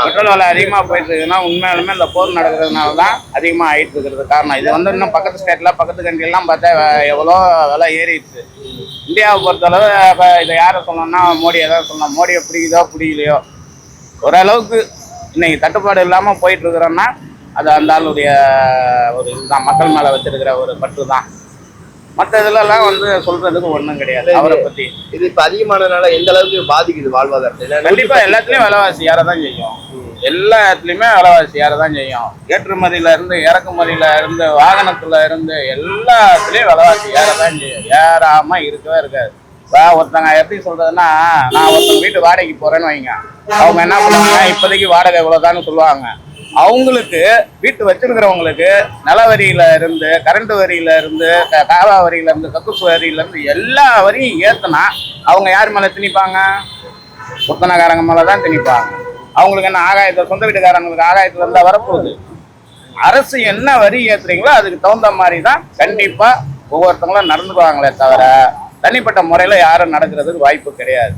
Petrol விலை அதிகமாக போயிட்டு இருக்குன்னா உண்மையாலுமே இந்த போர் நடக்கிறதுனால தான் அதிகமாக ஆகிட்டு இருக்கிறது காரணம். இது வந்து இன்னும் பக்கத்து ஸ்டேட்டில் பக்கத்து கண்ட்ரிலாம் பார்த்தா எவ்வளோ விலை ஏறிடுச்சு. இந்தியாவை பொறுத்தளவு இப்போ இதை யாரை சொல்லணும்னா மோடியை தான் சொல்லணும். மோடியை பிடிக்குதோ பிடிக்கலையோ ஓரளவுக்கு இன்னைக்கு தட்டுப்பாடு இல்லாமல் போயிட்டு இருக்கிறோன்னா அது அந்த ஆளுடைய ஒரு இதுதான், மக்கள் மேலே வச்சிருக்கிற ஒரு பற்று தான். மற்ற இதுலலாம் வந்து சொல்றதுக்கு ஒன்றும் கிடையாது அவரை பற்றி. இது இப்போ அதிகமானதுனால எந்த அளவுக்கு பாதிக்குது வாழ்வாதாரத்தை? கண்டிப்பாக எல்லாத்துலேயும் விலைவாசி ஏற தான் செய்யும். எல்லா இடத்துலையுமே விலைவாசி ஏற தான் செய்யும். ஏற்றுமதியில இருந்து இறக்குமதியில இருந்து வாகனத்துல இருந்து எல்லாத்துலேயும் விலைவாசி ஏற தான் செய்யும். ஏறாமல் இருக்கவே இருக்காது. இப்போ ஒருத்தங்க எப்படி சொல்றதுன்னா, நான் ஒருத்தங்க வீட்டு வாடகைக்கு போறேன்னு வைங்க, அவங்க என்ன பண்ணுவாங்க, இப்போதைக்கு வாடகை இவ்வளோதான்னு சொல்லுவாங்க. அவங்களுக்கு வீட்டு வச்சிருக்கிறவங்களுக்கு நில வரியில இருந்து கரண்ட் வரியில இருந்து காவா வரியில இருந்து கக்கூஸ் வரியில இருந்து எல்லா வரியும் ஏத்துனா அவங்க யார் மேல திணிப்பாங்க? புத்தனக்காரங்க மேலதான் திணிப்பாங்க. அவங்களுக்கு என்ன ஆகாயத்தை, சொந்த வீட்டுக்காரங்களுக்கு ஆகாயத்துல இருந்தா வரப்போகுது. அரசு என்ன வரி ஏத்துறீங்களோ அதுக்கு தகுந்த மாதிரி தான் கண்டிப்பா ஒவ்வொருத்தவங்களும் நடந்துக்குவாங்களே தவிர தனிப்பட்ட முறையில யாரும் நடக்கிறதுக்கு வாய்ப்பு கிடையாது.